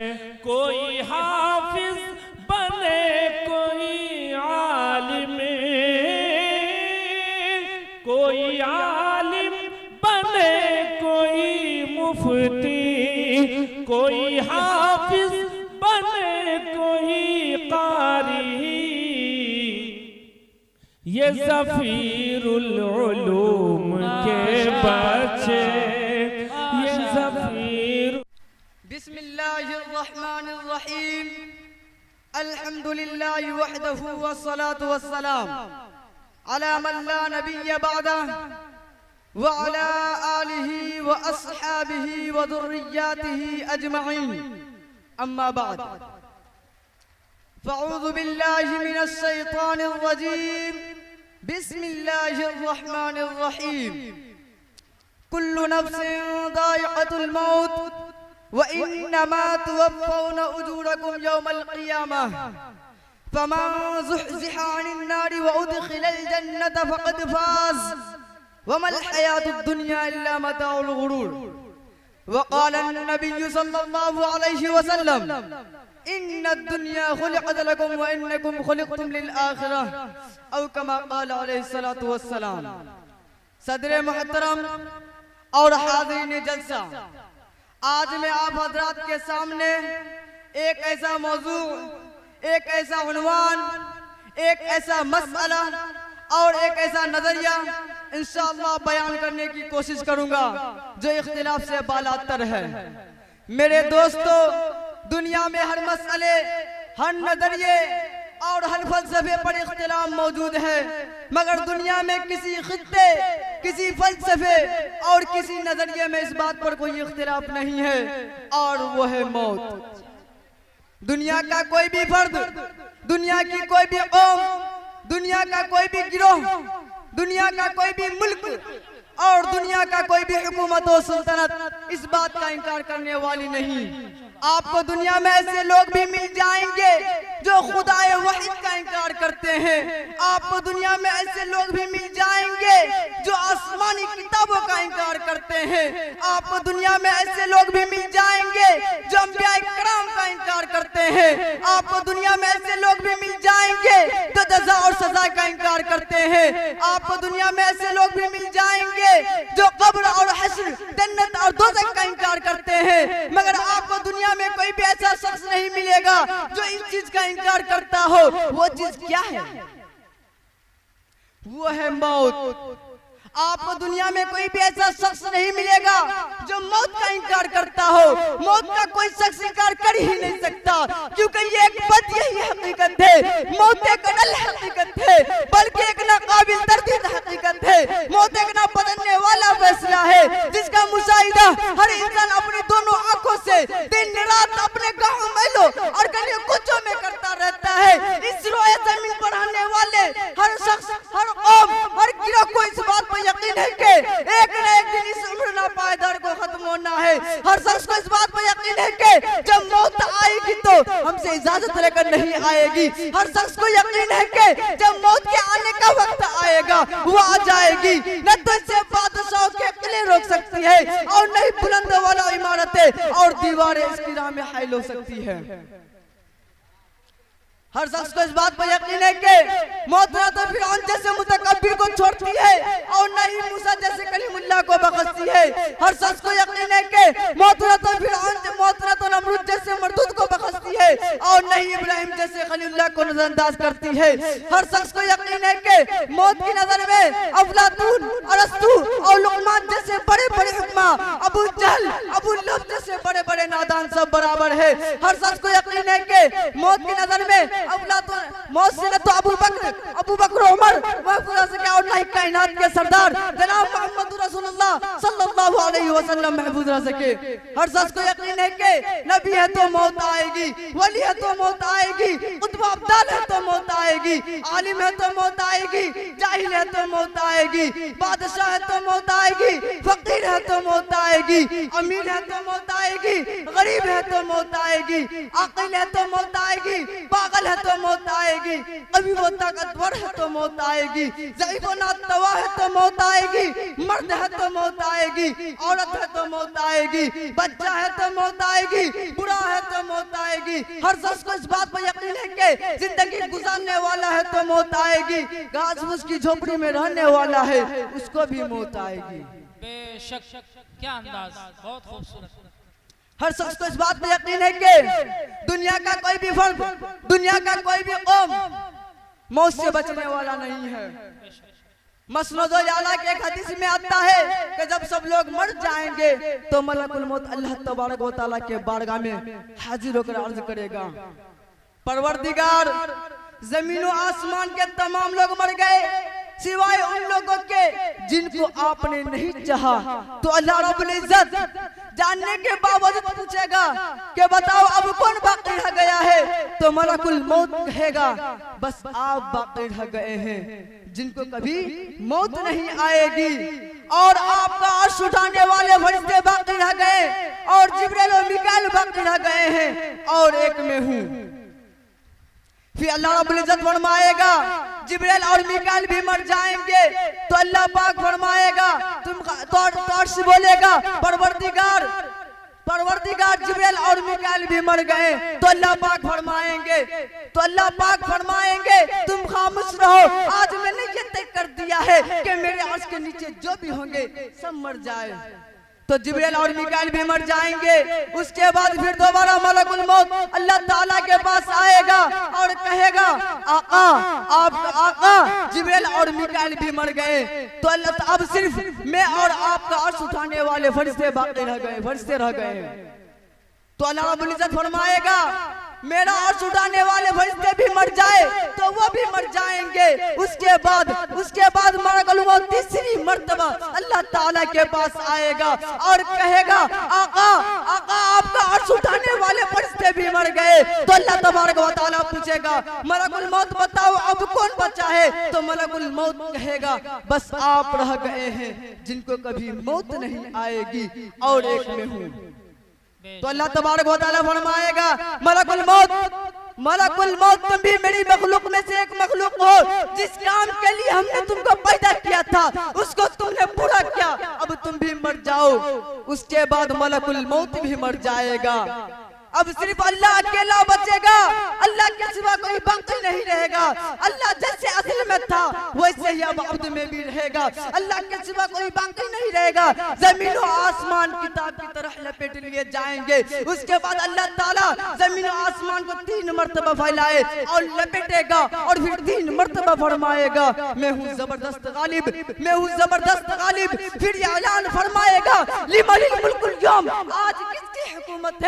कोई हाफिज बने, कोई आलिम, कोई आलिम बने, कोई मुफ्ती, कोई हाफिज बने, कोई कारी। ये ज़फ़ीरुल उलूम के बच्चे, ये ज़फ़ीर। बिस्मिल्लाहिर्रहमानिर्रहीम। अल्हम्दुलिल्लाहि वहदहु वस्सलातु वस्सलाम अला मन ला नबिय्य बअदह व अला आलिहि व अस्हाबिहि व ज़ुर्रिय्यातिहि अजमईन। अम्मा बाद, फ़अऊज़ु बिल्लाहि मिनश शैतानिर रजीम। बिस्मिल्लाहिर्रहमानिर्रहीम। कुल्लु नफ्सिन ज़ाइक़तुल मौत व इन्नमा तुवफ़्फ़ौना उजूरकुम यौमल क़ियामह फमन ज़ुहज़िहा अनिन नारि व उदख़िलल जन्नत फ़क़द फ़ाज़ वमल हयातुद दुनिया इल्ला मताउल गुरूर। व क़ाल अन्नबिय्यु सल्लल्लाहु अलैहि वसल्लम इन्नद दुनिया खुलिक़त लकुम व इन्नकुम खुलिक़्तुम लिल आखिरह औ कमा क़ाल अलैहिस्सलातु वस्सलाम। सदरे मुहतरम और हाज़रीन जलसा, आज मैं आप हजरात के सामने एक ऐसा मौजू, एक ऐसा उन्वान, एक ऐसा मसला और एक ऐसा नजरिया इंशाअल्लाह बयान करने की कोशिश करूंगा जो इख्तिलाफ से बालातर है। मेरे दोस्तों, दुनिया में हर मसले, हर नजरिए और हर फलसफे पर इख्तिलाफ मौजूद है, मगर दुनिया में किसी खित्ते, किसी फलसफे और किसी नजरिए में इस बात पर कोई इख्तिलाफ नहीं है, और वो है मौत। दुनिया का कोई भी फर्द, दुनिया की कोई भी कौम, दुनिया का कोई भी गिरोह, दुनिया का कोई भी मुल्क और दुनिया का कोई भी हुकूमत और सुल्तनत इस बात का इनकार करने वाली नहीं। आपको दुनिया में ऐसे लोग भी मिल जाएंगे जो खुदाए वाहिद का इनकार करते हैं। आपको दुनिया में ऐसे लोग भी मिल जाएंगे जो आसमानी किताबों का इनकार करते हैं। आपको दुनिया में ऐसे लोग भी मिल जाएंगे जो अंबिया इकराम का इनकार करते हैं। आपको दुनिया में ऐसे लोग भी मिल जाएंगे जो जज़ा और सजा का इनकार करते हैं। आपको दुनिया में ऐसे लोग भी मिल जाएंगे जो कब्र और हश्र, जन्नत और दोज़ख का इनकार करते हैं, मगर आपको दुनिया में कोई भी ऐसा शख्स नहीं मिलेगा जो इस चीज का इनकार करता हो। वो चीज क्या है? वो है मौत। आपको दुनिया में कोई भी ऐसा शख्स नहीं मिलेगा जो मौत का इनकार करता हो। मौत का कोई शख्स इनकार कर ही नहीं सकता, क्योंकि ये एक बद यही हकीकत है। मौत एक अनल हकीकत है, बल्कि एक नाकाबिल तर्दीद हकीकत है। मौत एक ना बदलने वाला फैसला है, जिसका मुशाहिदा हर इंसान अपनी दोनों आंखों से दिन रात अपने गाँव मेलों और गलियों कुचों में करता रहता है। इस रोए जमीन पर रहने वाले हर शख्स, हर कौम, हर गिरोह को इस बात पर यकीन है कि एक न एक दिन इस उम्र नापायदार को खत्म होना है। हर शख्स को इस बात पर यकीन है कि जब मौत आएगी तो हमसे इजाजत लेकर नहीं आएगी। हर शख्स को यकीन है कि जब मौत के आने का वक्त आएगा वो आ जाएगी। न तो इसे बादशाहों के किले रोक सकती है और न ही बुलंद वाला इमारतें और दीवारें इसकी राह में हाइल हो सकती है। हर शख्स को इस बात पर यकीन है कि मौत ना तो फिरौन जैसे मुतकब्बिर को छोड़ती है और न ही मूसा जैसे कलीमुल्लाह को बख्शती है। हर शख्स को यकीन है कि मौत ना तो फिरौन, मौत ना तो नमरूद जैसे मरदूद को बख्शती है और न ही इब्राहिम जैसे खलीलुल्लाह को नजरअंदाज करती है। हर शख्स को यकीन है कि मौत की नजर में अफलातून, अरस्तू और लुकमान जैसे बड़े बड़े हुक्मा, अबू जहल, अबू लहब जैसे बड़े बड़े नादान सब बराबर है। हर शख्स को यकीन है कि मौत की नजर में मौत से न तो अबू बकर उमर महफूजा से क्या और नहीं कायनात के सरदार जनाब मोहम्मद रसूलुल्लाह सल्लल्लाहु अलैहि वसल्लम महफूज रह सके। हर शख्स को यकीन है कि नबी है तो मौत आएगी, वली है तो मौत आएगी, कुतुब अब्दाल है तो मौत आएगी, आलिम है तो मौत आएगी, जाहिल है तो मौत आएगी, बादशाह है तो मौत आएगी, फकीर है तो मौत आएगी, अमीर है तो मौत आएगी, गरीब है तो मौत आएगी, अक़िल है तो मौत आएगी, पागल है तो मौत आएगी, कभी वो ताकतवर है तो मौत आएगी, ज़ईफ़ और नातवा है तो मौत आएगी, मर्द है तो मौत आएगी, औरत है तो मौत आएगी, बच्चा है तो मौत आएगी, बूढ़ा है तो आएगी। हर शख्स को इस बात पर यकीन है कि जिंदगी गुजारने वाला है तो मौत आएगी, घास फूस की झोपड़ी में रहने वाला है उसको भी मौत आएगी। बेशक, क्या अंदाज, बहुत खूबसूरत। हर शख्स को इस बात पर यकीन है कि दुनिया का कोई भी फर्द, दुनिया का कोई भी कौम मौत से बचने वाला नहीं है। मसनद आला के एक हदीस में आता है कि जब सब लोग मर जाएंगे तो मलकुल मौत अल्लाह तबारक व तआला के बारगाह में हाजिर होकर अर्ज करेगा, परवरदिगार जमीन और आसमान के तमाम लोग मर गए सिवाय उन लोगों के जिनको आपने नहीं चाहा। तो अल्लाह रब्बुल इज्जत जानने के बावजूद पूछेगा कि बताओ अब कौन बाकी रह गया है। तो मलकुल मौत कहेगा बस आप बाकी रह गए हैं जिनको कभी मौत नहीं आएगी। और आपका अर्श उठाने वाले फरिश्ते बाकी रह गए और जिब्रील और मीकाईल बाकी रह गए हैं और एक में हूँ। फिर अल्लाह रब्बुल इज्जत फरमाएगा जिब्रील और मीकाईल भी मर जाएंगे तो अल्लाह पाक फरमाएगा तुम तो अर्श बोलेगा परवरदिगार जिब्रील और मीकाईल भी मर गए तो अल्लाह पाक फरमाएंगे तुम खामोश रहो, आज मैंने ये तय कर दिया है कि मेरे अर्श के नीचे जो भी होंगे सब मर जाए। तो जिब्रील और मीकाईल भी मर जाएंगे। उसके बाद फिर दोबारा मलकुल मौत अल्लाह ताला के पास आएगा और कहेगा आका आका जिब्रील और मीकाईल भी मर गए तो अल्लाह अब सिर्फ मैं और आपका अर्श उठाने वाले फरिश्ते बाकी रह गए। तो अल्लाह रब्बुल इज्जत फरमाएगा मेरा अर्श उठाने वाले फरिश्ते भी मर जाए तो वो भी मर जाएंगे। उसके बाद मलकुल मौत तीसरी मर्तबा अल्लाह ताला के पास आएगा और कहेगा आका आपका अर्श उठाने वाले फरिश्ते भी मर गए। तो अल्लाह तबारक व तआला पूछेगा मलकुल मौत बताओ अब कौन बचा है। तो मलकुल मौत कहेगा बस आप रह गए हैं जिनको कभी मौत नहीं आएगी और एक में हूँ। तो अल्लाह तबारक व तआला फरमाएगा मलकुल मौत तुम भी मेरी मखलूक में से एक मखलूक हो, जिस काम के लिए हमने तुमको पैदा किया था उसको तुमने पूरा किया, अब तुम भी मर जाओ। उसके बाद मलकुल मौत भी मर जाएगा। अब सिर्फ अल्लाह अकेला बचेगा, अल्लाह के सिवा कोई बाकी नहीं रहेगा। अल्लाह जैसे असल में था वैसे ही अब अब्द में भी रहेगा, अल्लाह के सिवा कोई बाकी नहीं रहेगा। जमीन और आसमान किताब की तरह लपेट लिए जाएंगे। उसके बाद अल्लाह ताला जमीन और आसमान को 3 मर्तबा फैलाए और लपेटेगा और फिर 3 मर्तबा फरमाएगा मैं हूँ जबरदस्त गालिब। फिर ये ऐलान फरमाएगा लिमनिल मुल्कुल यौम, आज किसकी हुकूमत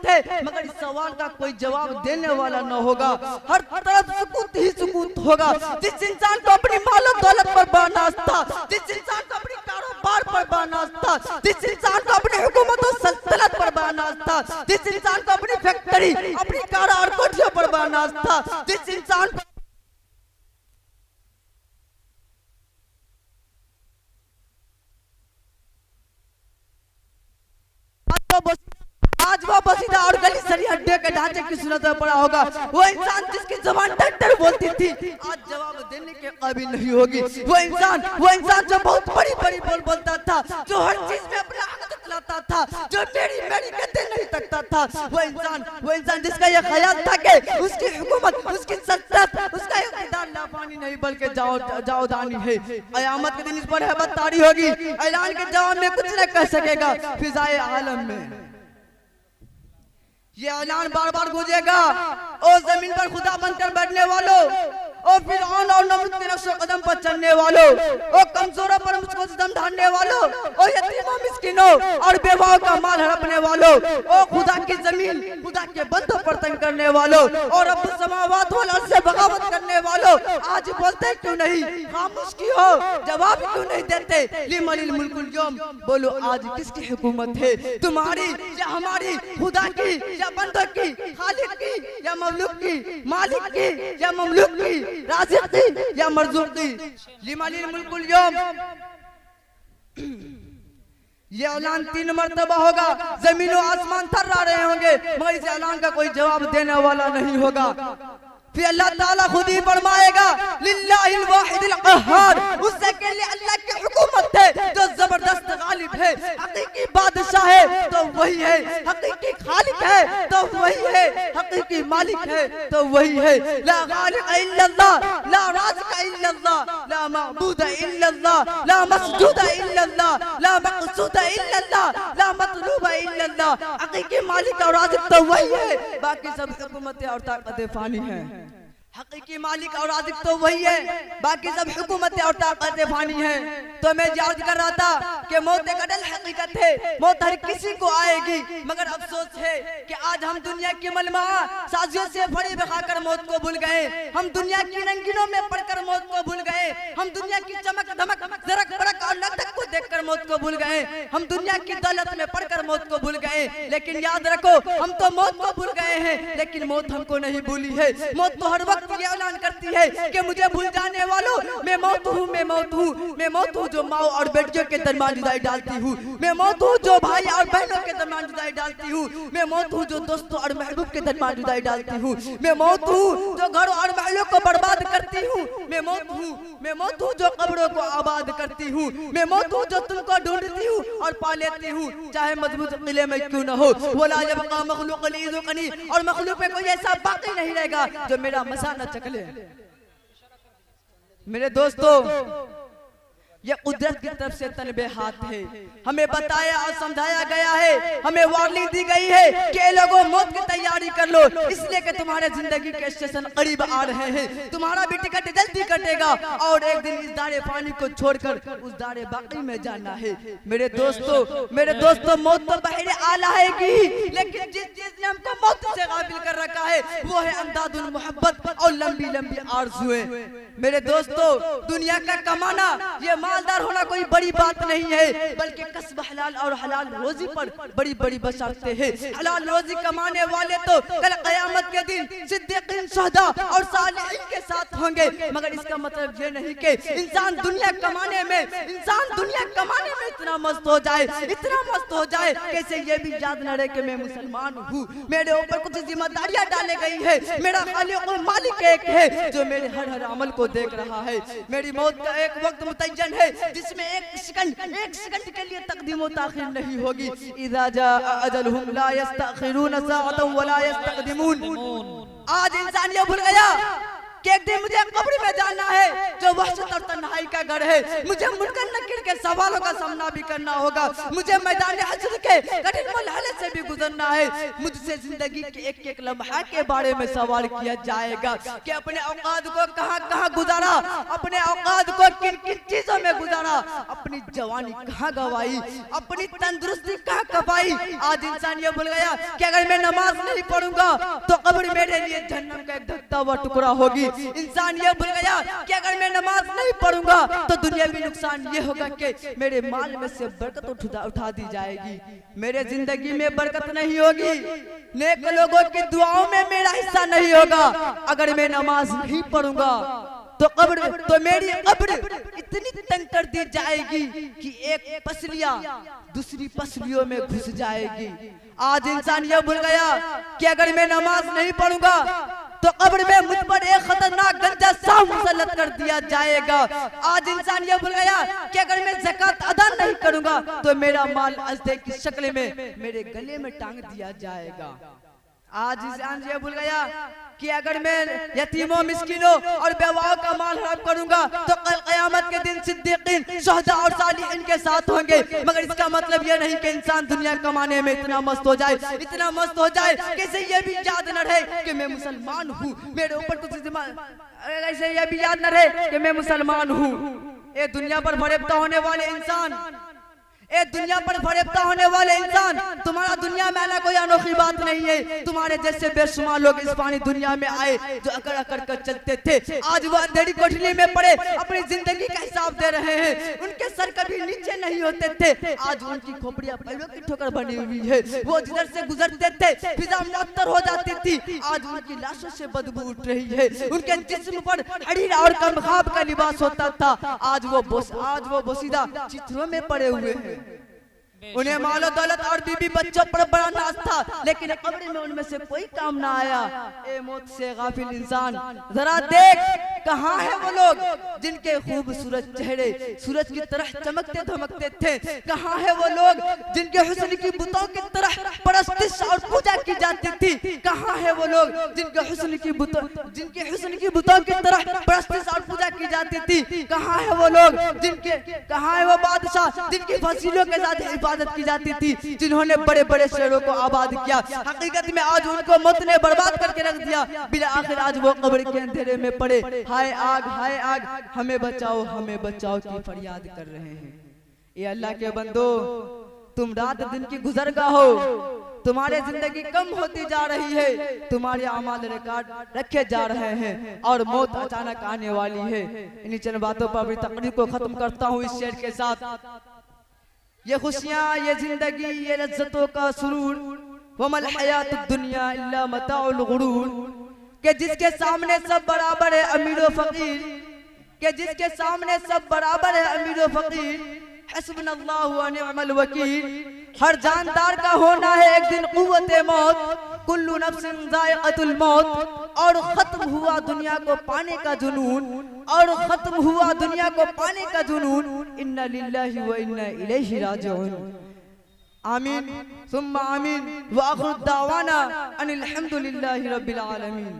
है, मगर इस सवाल का कोई जवाब देने वाला न होगा। हर तरफ सुकूत ही सुकूत होगा। जिस इंसान को अपनी माल और दौलत पर बानाज था, जिस इंसान को अपनी कारोबार पर बानाज था, जिस इंसान को अपनी हुकूमत और सल्तनत पर बानाज था, जिस इंसान को अपनी फैक्ट्री अपनी कार और कोठियों पर बानाज था, जिस इंसान को आज वो बसीदा और गली सरी अड्डे के ढांचे की सूरत में पड़ा होगा। वो इंसान जिसकी जबान टट्टर बोलती थी आज जवाब देने के काबिल नहीं होगी। वो इंसान जो बहुत बड़ी बोल बोलता था, जो हर चीज में अपना हक दिखलाता था, जो मेरी कहते नहीं तकता था, वो इंसान जिसका ये ख्याल था कि उसकी हुकूमत, उसकी सल्तनत, उसका इक़्तिदार लापानी नहीं बल्कि जाओदानी है। क़यामत के दिन इस पर हैबत तारी होगी। ऐलान के जवाब में कुछ न कह सकेगा। फिज़ाए आलम में ये ऐलान बार बार गूंजेगा, और जमीन पर खुदा बनकर बैठने वालों, और फिरौन और नमरूद के नक्शे कदम पर चलने वालों, और कमजोरों पर मुझको सितम ढाने वालों, और यतीमों मिस्किनों और बेवाओं का माल हड़पने वालों, और खुदा की जमीन खुदा के बंदों पर तंग करने वालों, और रब्बुस समावात वल अर्ज़ से बगावत करने वालों, आज बोलते क्यों नहीं, खामोश क्यों हो, जवाब क्यों नहीं देते। लिमनिल मुल्कुल यौम, बोलो आज किसकी हुकूमत है, तुम्हारी या हमारी, खुदा की या बंदों की, खालिक की या ममलूक की, मालिक की या ममलूक की, राज़िक़ की या मरज़ूक़ की। लिमनिल मुल्कुल यौम, ये ऐलान 3 मर्तबा होगा। जमीन और आसमान थर्रा रहे होंगे मगर इस ऐलान का कोई जवाब देने वाला नहीं होगा। फिर अल्लाह ताला खुद ही फरमाएगा लिल्लाहिल वाहिदिल क़हार, उससे के लिए अल्लाह की हुकूमत है जो जबरदस्त गालिब है, हकीकी बादशाह है तो वही है, हकीकी खालिक है तो हकीकी मालिक है तो वही है। ला खालिक इल्लल्लाह, ला राज़िक इल्लल्लाह, ला माबूद इल्लल्लाह, ला मस्जूद इल्लल्लाह, ला मक़सूद इल्लल्लाह, ला मतलूब इल्लल्लाह। हकीकी मालिक और राज़िक तो वही है, बाकी सब हुकूमतें और ताकतें फानी हैं। हकीकी मालिक और राज़िक तो वही है, बाकी सब हुकूमतें और ताकतें फानी हैं। तो मैं याद कर रहा था कि मौत एक अटल हकीकत है, मौत हर किसी को आएगी, मगर अफसोस है कि आज हम दुनिया की मलमा साजियों से फड़ी बखाकर मौत को भूल गए। हम दुनिया की रंगीनों में पढ़कर मौत को भूल गए। हम दुनिया की चमक धमक जरक बरक और लटक को देखकर मौत को भूल गए। हम दुनिया की दौलत में पढ़कर मौत को भूल गए। लेकिन याद रखो, हम तो मौत को भूल गए हैं, लेकिन मौत हमको नहीं भूली है। मौत तो हर वक्त ये ऐलान करती है कि मुझे भूल जाने वालों, मैं मौत हूँ, मैं मौत हूँ, मैं मौत हूँ जो माँ और बेटियों के दरमियान जुदाई डालती हूँ। मैं मौत हूँ जो भाई और बहनों के दरमियान जुदाई डालती हूँ। मैं मौत हूँ जो दोस्तों और महबूब के दरमियान जुदाई डालती हूँ। मैं मौत हूँ जो घरों और महलों को बर्बाद करती हूँ। मैं मौत हूँ, मैं मौत हूँ जो कब्रों को आबाद करती हूँ। मैं मौत हूँ जो तुमको ढूंढती हूँ और पा लेती हूँ, चाहे मजबूत किले में क्यों न हो। वला यबका मखलूक लीज़ुकनी, और मखलूक में कोई ऐसा बाकी नहीं रहेगा जो मेरा मज़ा न चख ले। मेरे दोस्तों, ये कुदरत की तरफ से तलबे हाथ है। हमें बताया और समझाया गया है, हमें वार्निंग दी गई है कि लोगों मौत की तैयारी कर लो, इसलिए कि तुम्हारे जिंदगी के स्टेशन करीब आ रहे हैं। तुम्हारा भी टिकट जल्दी कटेगा और एक दिन इस दारे पानी को छोड़कर उस दारे बाकी में जाना है। मेरे दोस्तों, मौत तो बहरे आला है की, लेकिन जिस चीज ने हमको मौत से गाफिल कर रखा है वो है अंदाजुल मोहब्बत और लंबी लंबी आरज़ुएं। मेरे दोस्तों, दुनिया का कमाना, ये मालदार होना कोई बड़ी बात नहीं है, बल्कि कस्ब हलाल और हलाल रोजी पर बड़ी बड़ी बशारतें हैं। हलाल रोजी कमाने वाले तो कल क़यामत के दिन सिद्दीकीन, शहदा और सालिहीन के साथ होंगे। मगर इसका मतलब ये नहीं कि इंसान दुनिया कमाने में इतना मस्त हो जाए, इतना मस्त हो जाए कैसे ये भी याद न रहे कि मैं मुसलमान हूँ। मेरे ऊपर कुछ जिम्मेदारियां डाली गई है। मेरा खालिक और मालिक एक है जो मेरे हर अमल को देख रहा है। मेरी मौत का एक वक्त मुतय्यन है जिसमें एक सेकंड के लिए तकदीम व ताखीर नहीं होगी। इज़ा जाअ अजलहुम ला यस्तअखिरून साअतन व ला यस्तक़दिमून। आज इंसान ये भूल गया कि एक दिन मुझे कब्र में जाना है जो वहशत और तन्हाई का घर है। मुझे मुनकर नकीर के सवालों का सामना भी करना होगा। मुझे मैदान हश्र के कठिन मरहले से भी गुजरना है। मुझसे जिंदगी के एक एक लम्हा के बारे में सवाल किया जाएगा कि अपने औकात को कहाँ गुजारा, अपने औकात को किन किन चीजों में गुजारा, अपनी जवानी कहाँ गवाई, अपनी तंदुरुस्ती कहाँ कपाई। आज इंसान ये भूल गया कि अगर मैं नमाज नहीं पढ़ूंगा तो कब्र मेरे लिए जहन्नम का एक धकता हुआ टुकड़ा होगी। इंसान ये भूल गया कि अगर मैं नमाज नहीं पढ़ूंगा तो दुनियावी नुकसान ये होगा कि मेरे माल में से बरकत उठा दी जाएगी, मेरे जिंदगी में बरकत नहीं होगी, नेक लोगों की दुआओं में मेरा हिस्सा नहीं होगा। अगर मैं नमाज नहीं पढ़ूंगा तो मेरी कब्र इतनी तंग कर दी जाएगी कि एक पसलियां दूसरी पसलियों में घुस जाएगी। आज इंसान ये भूल गया कि अगर मैं नमाज नहीं पढ़ूंगा तो कब्र में मुझ पर एक खतरनाक गंजा सांप मुसल्लत कर दिया जाएगा। आज इंसान ये भूल गया कि अगर मैं ज़कात अदा नहीं करूंगा तो मेरा माल अज़दे की शक्ल में मेरे गले में टांग दिया जाएगा। आज इंसान ये भूल गया कि अगर मैं यतीमों, मिस्किनों और बेवाओं का माल हराम करूंगा तो कल क़यामत के दिन सिद्दीकीन, शहदा और सालिहीन के साथ होंगे। मगर इसका मतलब ये नहीं कि इंसान दुनिया कमाने में इतना मस्त हो जाए कैसे ये भी याद न रहे कि मैं मुसलमान हूँ, मेरे ऊपर कुछ ऐसे ये भी याद न रहे कि मैं मुसलमान हूँ। ये दुनिया पर फरेबता होने वाले इंसान, तुम्हारा दुनिया में आना कोई अनोखी बात नहीं है। तुम्हारे जैसे बेशुमार लोग इस पानी दुनिया में आए जो अकड़ अकड़ कर चलते थे, आज वो अंधेरी कोठरी में पड़े अपनी जिंदगी का हिसाब दे रहे हैं। उनके सर कभी नीचे नहीं होते थे, आज उनकी खोपड़ियां पैरों की ठोकर बनी हुई है। वो जिधर से गुजरते थे फिजा मुअत्तर हो जाती थी, आज उनकी लाशों से बदबू उठ रही है। उनके जिस्म पर हरीर और कमखाब का लिबास होता था, आज वो बोसीदा चित्रों में पड़े हुए हैं। उन्हें मालो दौलत और बीबी बच्चों पर बड़ा नाज था, लेकिन कब्र में उनमें से कोई काम ना आया। ए मौत से गाफिल इंसान, जरा देख कहाँ है वो लोग जिनके खूबसूरत चेहरे सूरज की तरह चमकते धमकते थे? कहाँ है वो लोग जिनके हुस्न की बुतों की तरह परस्तिश और पूजा की जाती थी? कहाँ है वो लोग जिनके हुस्न की बुतों की तरह परस्तिश और पूजा की जाती थी? कहाँ है वो लोग कहाँ है वो बादशाह जिनकी फसीलों के साथ इबादत की जाती थी, जिन्होंने बड़े बड़े शहरों को आबाद किया? हकीकत में आज उनको मौत ने बर्बाद करके रख दिया। बिला आखिर आज वो कब्र के अंधेरे में पड़े, हाय आग हमें बचाओ की फरियाद कर रहे हैं। ये अल्लाह के बंदो, तुम रात दिन की गुजरगा हो, तुम्हारे जिंदगी कम होती जा रही है, तुम्हारे अमाल रिकॉर्ड रखे जा रहे हैं और मौत अचानक आने वाली है। इन्हीं चंद बातों पर अपनी तकरीर को खत्म करता हूँ इस शेर के साथ। ये खुशियाँ, ये जिंदगी, ये लज्जतों का सुरूर, वमल हयातुद दुनिया इल्ला मताउल गुरूर, के जिसके सामने सब बराबर है अमीर व फकीर, के जिसके सामने सब बराबर है अमीर व फकीर, हस्बुनल्लाहु व निअमल वकील। हर जानदार का होना है एक दिन कुव्वते मौत, कुल्लु नफ्सिन ज़ाइक़तुल मौत। और खत्म हुआ दुनिया को पाने का जुनून, इन्ना लिल्लाहि व इन्ना इलैहि राजिऊन। आमीन सुम्मा आमीन व आखिर दावाना अनिल हम्दुलिल्लाहि रब्बिल आलमीन।